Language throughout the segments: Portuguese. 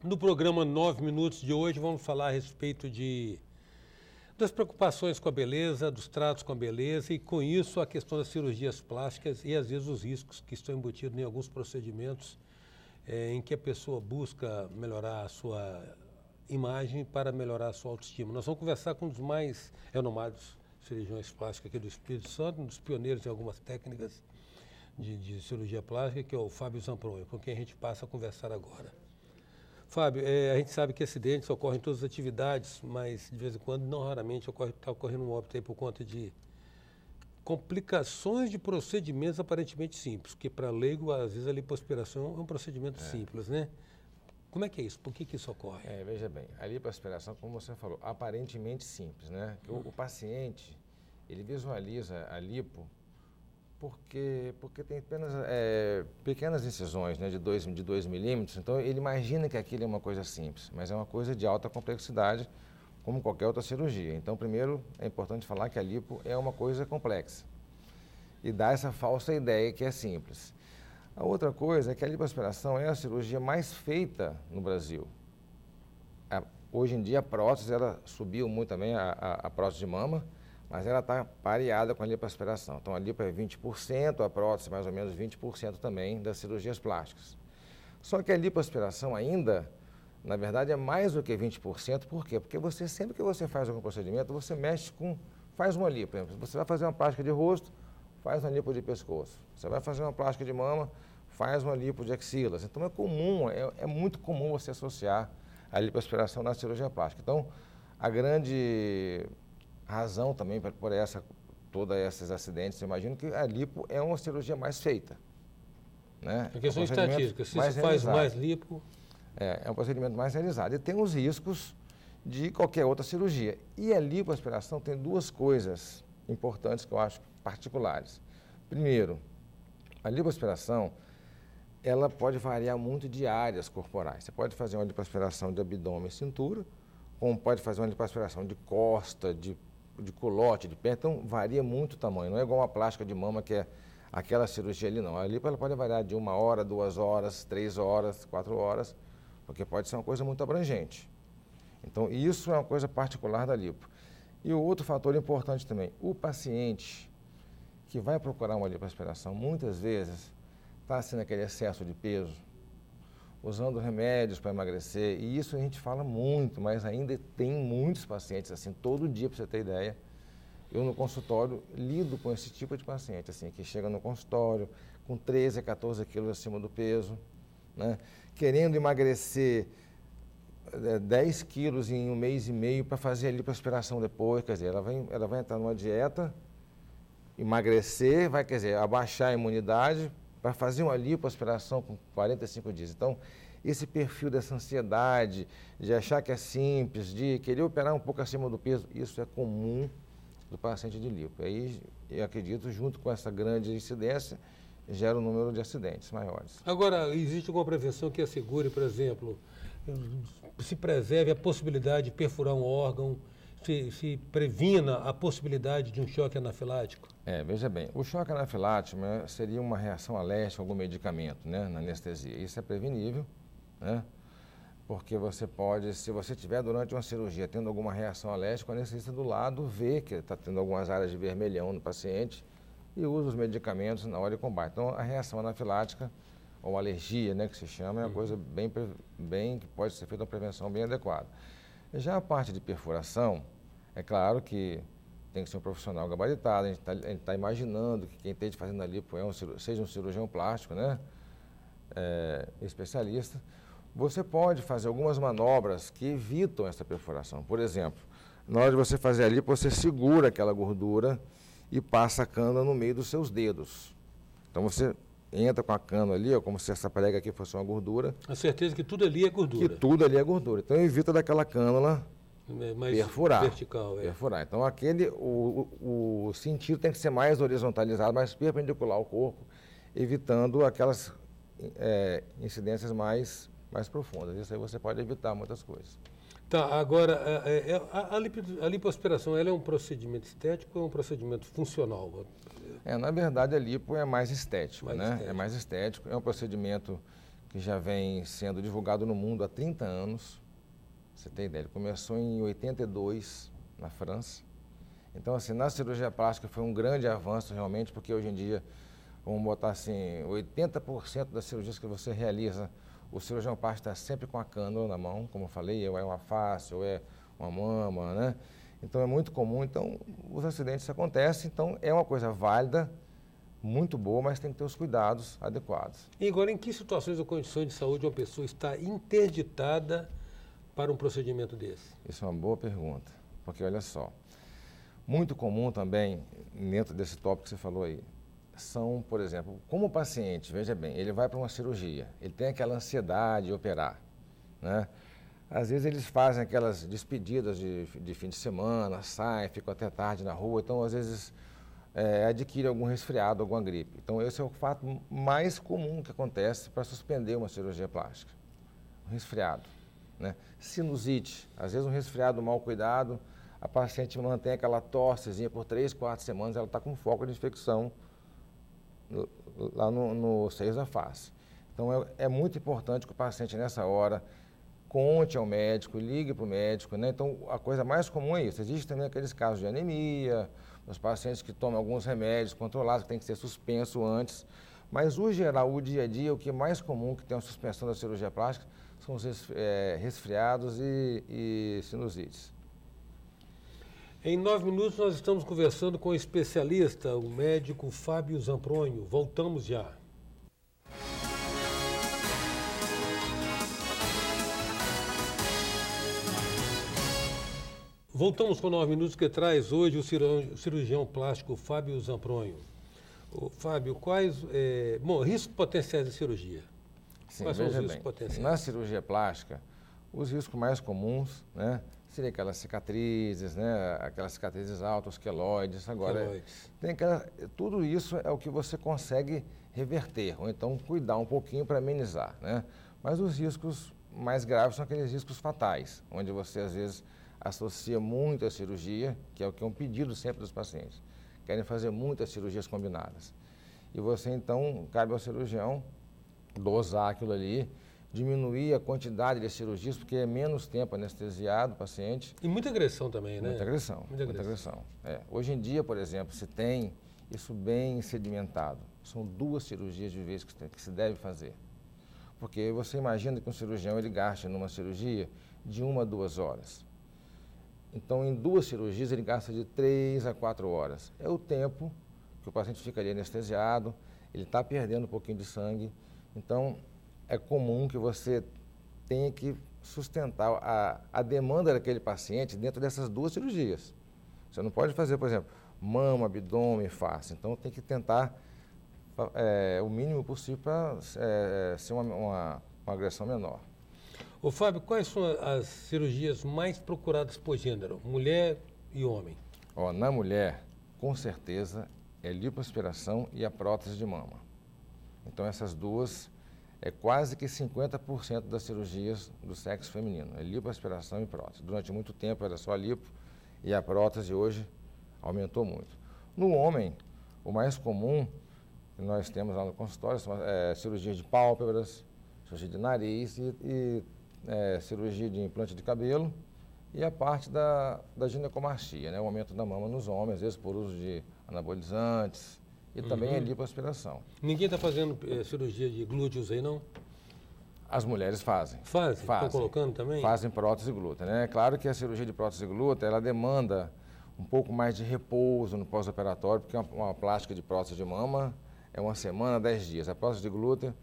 No programa 9 Minutos de hoje, vamos falar a respeito das preocupações com a beleza, dos tratos com a beleza e, com isso, a questão das cirurgias plásticas e, às vezes, os riscos que estão embutidos em alguns procedimentos em que a pessoa busca melhorar a sua imagem para melhorar a sua autoestima. Nós vamos conversar com um dos mais renomados cirurgiões plásticos aqui do Espírito Santo, um dos pioneiros em algumas técnicas de cirurgia plástica, que é o Fábio Zampronha, com quem a gente passa a conversar agora. Fábio, a gente sabe que acidentes ocorrem em todas as atividades, mas de vez em quando, não raramente, está ocorrendo um óbito aí por conta de complicações de procedimentos aparentemente simples, porque para leigo, às vezes, a lipoaspiração é um procedimento simples, né? Como é que é isso? Por que isso ocorre? Veja bem, a lipoaspiração, como você falou, aparentemente simples, né? O paciente, ele visualiza a lipo porque tem apenas pequenas incisões, né, de 2 milímetros, então ele imagina que aquilo é uma coisa simples, mas é uma coisa de alta complexidade, como qualquer outra cirurgia. Então, primeiro, é importante falar que a lipo é uma coisa complexa e dá essa falsa ideia que é simples. A outra coisa é que a lipoaspiração é a cirurgia mais feita no Brasil. Hoje em dia a prótese, ela subiu muito também, a prótese de mama, mas ela está pareada com a lipoaspiração. Então a lipo é 20%, a prótese mais ou menos 20% também das cirurgias plásticas. Só que a lipoaspiração ainda, na verdade, é mais do que 20%. Por quê? Porque sempre que você faz algum procedimento, você faz uma lipo. Por exemplo, você vai fazer uma plástica de rosto, faz uma lipo de pescoço. Você vai fazer uma plástica de mama, faz uma lipo de axilas. Então é muito comum você associar a lipoaspiração na cirurgia plástica. Então, a grande razão também por todos esses acidentes, eu imagino que a lipo é uma cirurgia mais feita. Né? A questão estatística, se se faz mais lipo... É um procedimento mais realizado. E tem os riscos de qualquer outra cirurgia. E a lipoaspiração tem duas coisas importantes que eu acho particulares. Primeiro, a lipoaspiração, ela pode variar muito de áreas corporais. Você pode fazer uma lipoaspiração de abdômen e cintura, como pode fazer uma lipoaspiração de costa, de culote, de pé. Então, varia muito o tamanho. Não é igual uma plástica de mama, que é aquela cirurgia ali, não. A lipo ela pode variar de 1 hora, 2 horas, 3 horas, 4 horas, porque pode ser uma coisa muito abrangente. Então, isso é uma coisa particular da lipo. E o outro fator importante também, o paciente que vai procurar uma lipoaspiração, muitas vezes, está assim naquele excesso de peso, usando remédios para emagrecer, e isso a gente fala muito, mas ainda tem muitos pacientes, assim, todo dia, para você ter ideia, eu no consultório lido com esse tipo de paciente, assim, que chega no consultório com 13 a 14 quilos acima do peso, né, querendo emagrecer 10 quilos em 1 mês e meio para fazer a lipoaspiração depois, quer dizer, ela vai entrar numa dieta, emagrecer, abaixar a imunidade para fazer uma lipoaspiração com 45 dias. Então, esse perfil dessa ansiedade, de achar que é simples, de querer operar um pouco acima do peso, isso é comum do paciente de lipo. Aí, eu acredito, junto com essa grande incidência, gera um número de acidentes maiores. Agora, existe alguma prevenção que assegure, por exemplo, se preserve a possibilidade de perfurar um órgão, se previna a possibilidade de um choque anafilático? Veja bem, o choque anafilático seria uma reação alérgica a algum medicamento, né, na anestesia. Isso é prevenível, né, porque você pode, se você tiver durante uma cirurgia tendo alguma reação alérgica, o anestesista do lado vê que está tendo algumas áreas de vermelhão no paciente e usa os medicamentos na hora de combate. Então, a reação anafilática, ou alergia, né, que se chama, é uma coisa bem que pode ser feita uma prevenção bem adequada. Já a parte de perfuração, é claro que tem que ser um profissional gabaritado, a gente está imaginando que quem esteja fazendo a lipo seja um cirurgião plástico, né, especialista. Você pode fazer algumas manobras que evitam essa perfuração. Por exemplo, na hora de você fazer a lipo, você segura aquela gordura e passa a cana no meio dos seus dedos. Então você entra com a cana ali, como se essa prega aqui fosse uma gordura. A certeza que tudo ali é gordura. Que tudo ali é gordura. Então evita daquela cânula mais perfurar. Vertical, perfurar. Então o sentido tem que ser mais horizontalizado, mais perpendicular ao corpo, evitando aquelas incidências mais profundas. Isso aí você pode evitar muitas coisas. Tá, agora, a lipoaspiração, ela é um procedimento estético ou é um procedimento funcional? Na verdade, a lipo é mais estético, né? Estético. É mais estético, é um procedimento que já vem sendo divulgado no mundo há 30 anos. Você tem ideia, ele começou em 82, na França. Então, assim, na cirurgia plástica foi um grande avanço realmente, porque hoje em dia, vamos botar assim, 80% das cirurgias que você realiza, o cirurgião plástico está sempre com a cânula na mão, como eu falei, ou é uma face, ou é uma mama, né? Então, é muito comum. Então, os acidentes acontecem, então é uma coisa válida, muito boa, mas tem que ter os cuidados adequados. E agora, em que situações ou condições de saúde uma pessoa está interditada para um procedimento desse? Isso é uma boa pergunta, porque olha só, muito comum também, dentro desse tópico que você falou aí, são, por exemplo, como o paciente, veja bem, ele vai para uma cirurgia, ele tem aquela ansiedade de operar, né? Às vezes eles fazem aquelas despedidas de fim de semana, saem, ficam até tarde na rua, então às vezes adquire algum resfriado, alguma gripe. Então esse é o fato mais comum que acontece para suspender uma cirurgia plástica, um resfriado, né? Sinusite, às vezes um resfriado mal cuidado, a paciente mantém aquela tossezinha por 3, 4 semanas, ela está com foco de infecção lá no seio da face. Então é muito importante que o paciente nessa hora conte ao médico, ligue para o médico, né? Então a coisa mais comum é isso. Existem também aqueles casos de anemia, os pacientes que tomam alguns remédios controlados, que tem que ser suspenso antes. Mas o geral, o dia a dia, o que é mais comum que tem uma suspensão da cirurgia plástica são os resfriados e sinusites. Em 9 minutos nós estamos conversando com o especialista, o médico Fábio Zampronho. Voltamos já. Voltamos com 9 minutos que traz hoje o cirurgião plástico Fábio Zampronho. Fábio, quais riscos potenciais da cirurgia? Sim, quais são os riscos bem, potenciais? Na cirurgia plástica, os riscos mais comuns, né, seria aquelas cicatrizes, né, aquelas cicatrizes altas, queloides. Agora, tudo isso é o que você consegue reverter, ou então cuidar um pouquinho para amenizar, né? Mas os riscos mais graves são aqueles riscos fatais, onde você às vezes associa muito a cirurgia, que é um pedido sempre dos pacientes. Querem fazer muitas cirurgias combinadas. E você, então, cabe ao cirurgião dosar aquilo ali, diminuir a quantidade de cirurgias, porque é menos tempo anestesiado o paciente. E muita agressão também, né? Muita agressão. Hoje em dia, por exemplo, se tem isso bem sedimentado, são 2 cirurgias de vez que se deve fazer. Porque você imagina que um cirurgião ele gaste numa cirurgia de 1 a 2 horas. Então, em 2 cirurgias, ele gasta de 3 a 4 horas. É o tempo que o paciente fica ali anestesiado, ele está perdendo um pouquinho de sangue. Então, é comum que você tenha que sustentar a demanda daquele paciente dentro dessas 2 cirurgias. Você não pode fazer, por exemplo, mama, abdômen, face. Então, tem que tentar o mínimo possível para ser uma agressão menor. Ô Fábio, quais são as cirurgias mais procuradas por gênero, mulher e homem? Na mulher, com certeza, é lipoaspiração e a prótese de mama. Então, essas 2 é quase que 50% das cirurgias do sexo feminino, é lipoaspiração e prótese. Durante muito tempo era só lipo e a prótese hoje aumentou muito. No homem, o mais comum que nós temos lá no consultório são cirurgia de pálpebras, cirurgia de nariz e cirurgia de implante de cabelo e a parte da ginecomastia, né? O aumento da mama nos homens, às vezes por uso de anabolizantes e também a lipoaspiração. Ninguém está fazendo cirurgia de glúteos aí, não? As mulheres fazem. Fazem? Estão colocando também? Fazem prótese glútea, né? Claro que a cirurgia de prótese glútea, ela demanda um pouco mais de repouso no pós-operatório, porque uma plástica de prótese de mama é 1 semana, 10 dias. A prótese de glútea,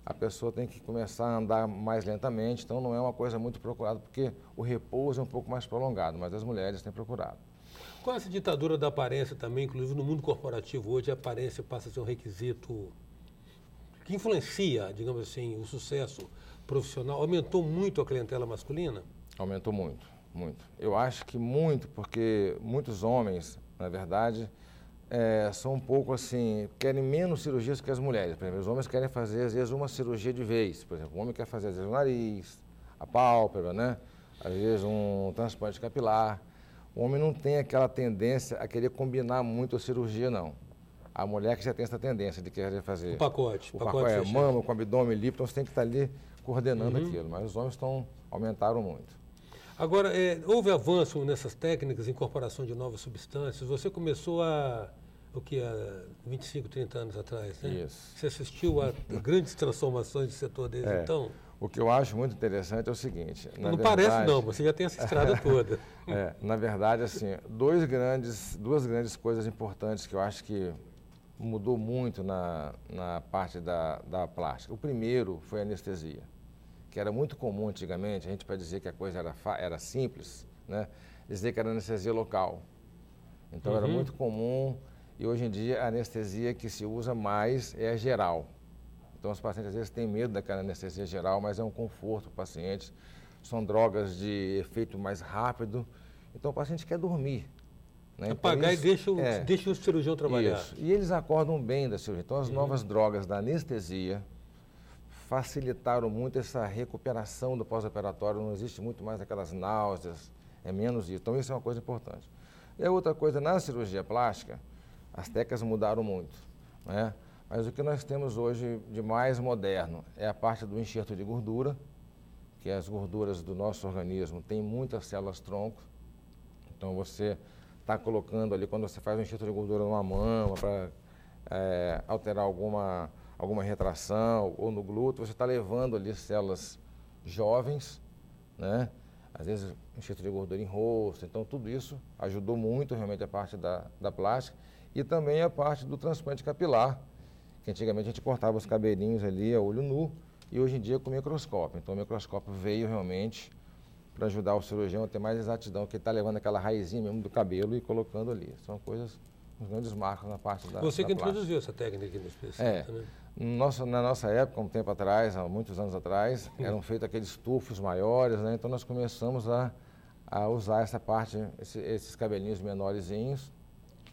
a pessoa tem que começar a andar mais lentamente, então não é uma coisa muito procurada, porque o repouso é um pouco mais prolongado, mas as mulheres têm procurado. Com essa ditadura da aparência também, inclusive no mundo corporativo hoje, a aparência passa a ser um requisito que influencia, digamos assim, o sucesso profissional. Aumentou muito a clientela masculina? Aumentou muito, muito. Eu acho que muito, porque muitos homens, na verdade, são um pouco assim, querem menos cirurgias que as mulheres. Por exemplo, os homens querem fazer, às vezes, uma cirurgia de vez. Por exemplo, o homem quer fazer, às vezes, o nariz, a pálpebra, né? Às vezes, um transplante capilar. O homem não tem aquela tendência a querer combinar muito a cirurgia, não. A mulher que já tem essa tendência de querer fazer o pacote fechado. Mama com abdômen livre, então você tem que estar ali coordenando aquilo. Mas os homens aumentaram muito. Agora, houve avanço nessas técnicas, incorporação de novas substâncias. Você começou há 25, 30 anos atrás, né? Isso. Você assistiu a grandes transformações do setor desde então? O que eu acho muito interessante é o seguinte... Não parece não, você já tem essa estrada toda. Na verdade, assim, duas grandes coisas importantes que eu acho que mudou muito na parte da plástica. O primeiro foi a anestesia, que era muito comum antigamente, a gente para dizer que a coisa era simples, né? Dizer que era anestesia local. Então era muito comum e hoje em dia a anestesia que se usa mais é a geral. Então os pacientes às vezes têm medo daquela anestesia geral, mas é um conforto para o paciente. São drogas de efeito mais rápido, então o paciente quer dormir. Né? Apagar e deixa o cirurgião trabalhar. Isso. E eles acordam bem da cirurgia. Então as novas drogas da anestesia facilitaram muito essa recuperação do pós-operatório, não existe muito mais aquelas náuseas, é menos isso. Então isso é uma coisa importante. E a outra coisa, na cirurgia plástica, as técnicas mudaram muito, né? Mas o que nós temos hoje de mais moderno é a parte do enxerto de gordura, que as gorduras do nosso organismo têm muitas células-tronco, então você está colocando ali, quando você faz um enxerto de gordura numa mama para alterar alguma retração ou no glúteo, você está levando ali células jovens, né? Às vezes enxerto de gordura em rosto, então tudo isso ajudou muito realmente a parte da plástica e também a parte do transplante capilar, que antigamente a gente cortava os cabelinhos ali a olho nu e hoje em dia com microscópio. Então o microscópio veio realmente para ajudar o cirurgião a ter mais exatidão, que ele está levando aquela raizinha mesmo do cabelo e colocando ali. São coisas, uns grandes marcos na parte da Você que plástica. Introduziu essa técnica aqui no especialista, né? Na nossa época, um tempo atrás, há muitos anos atrás, eram feitos aqueles tufos maiores, né? Então nós começamos a usar essa parte, esses cabelinhos menorzinhos.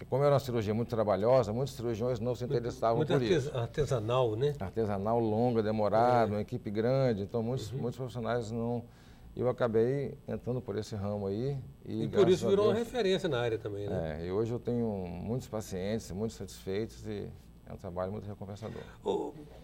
E como era uma cirurgia muito trabalhosa, muitos cirurgiões não se interessavam por isso. Artesanal, né? Artesanal, longa, demorada, uma equipe grande, então muitos profissionais não... Eu acabei entrando por esse ramo aí. E por isso virou uma referência na área também, né? E hoje eu tenho muitos pacientes, muito satisfeitos e é um trabalho muito recompensador.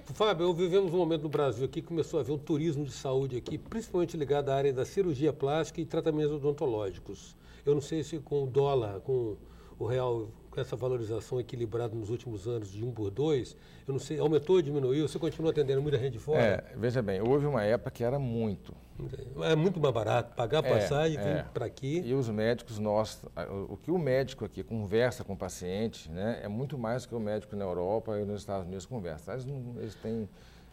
Fábio, vivemos um momento no Brasil aqui que começou a haver um turismo de saúde aqui, principalmente ligado à área da cirurgia plástica e tratamentos odontológicos. Eu não sei se com o dólar, com o real, com essa valorização equilibrada nos últimos anos de 1 por 2, eu não sei, aumentou ou diminuiu? Você continua atendendo muita gente de fora? Veja bem, houve uma época que era muito. É muito mais barato, pagar a passagem, vir para aqui. E os médicos nossos, o que o médico aqui conversa com o paciente, né, é muito mais do que o médico na Europa e nos Estados Unidos conversa.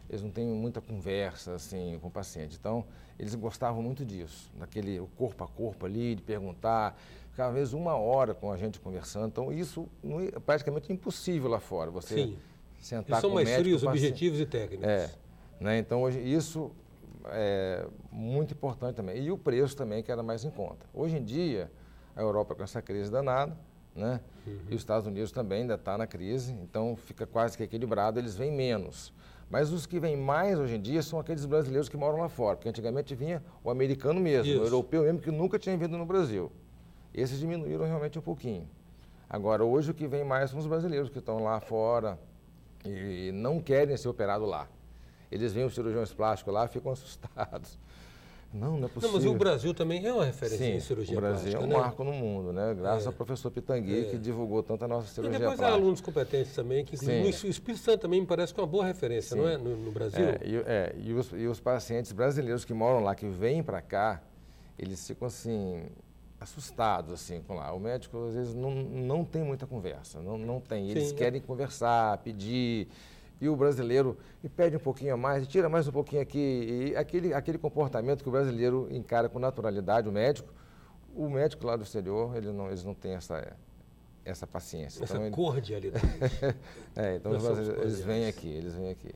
Eles não têm muita conversa assim, com o paciente. Então, eles gostavam muito disso, daquele o corpo a corpo ali, de perguntar. Ficava às vezes 1 hora com a gente conversando. Então, isso é praticamente impossível lá fora. Você sentar com o médico... Eles são mais frios, objetivos e técnicos. Né, então, hoje, isso é muito importante também. E o preço também, que era mais em conta. Hoje em dia, a Europa com essa crise danada, né? E os Estados Unidos também ainda está na crise, então fica quase que equilibrado, eles vêm menos. Mas os que vêm mais hoje em dia são aqueles brasileiros que moram lá fora, porque antigamente vinha o americano mesmo, o europeu mesmo, que nunca tinha vindo no Brasil. Esses diminuíram realmente um pouquinho. Agora, hoje o que vem mais são os brasileiros que estão lá fora e não querem ser operados lá. Eles veem os cirurgiões plásticos lá e ficam assustados. Não é possível. Não, mas o Brasil também é uma referência em cirurgia plástica. O Brasil é um marco no mundo, né? Graças ao professor Pitangui, que divulgou tanto a nossa cirurgia plástica. E depois há alunos competentes também, que inclusive o Espírito Santo também me parece que é uma boa referência, não é? No Brasil. E os pacientes brasileiros que moram lá, que vêm para cá, eles ficam assim, assustados assim, com lá. O médico às vezes não tem muita conversa, não tem. Eles querem conversar, pedir... E o brasileiro pede um pouquinho a mais, tira mais um pouquinho aqui. E aquele comportamento que o brasileiro encara com naturalidade, o médico lá do exterior, eles não têm essa paciência. Essa cordialidade. Então eles vêm aqui.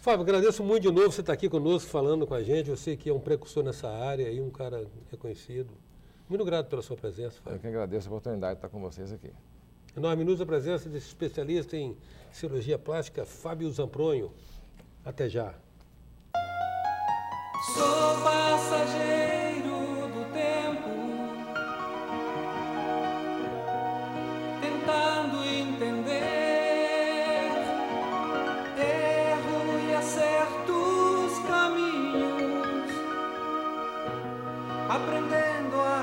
Fábio, agradeço muito de novo você estar aqui conosco, falando com a gente. Eu sei que é um precursor nessa área e um cara reconhecido. Muito grato pela sua presença, Fábio. Eu que agradeço a oportunidade de estar com vocês aqui. Nós minutos a presença desse especialista em cirurgia plástica, Fábio Zampronho. Até já. Sou passageiro do tempo, tentando entender aprendendo a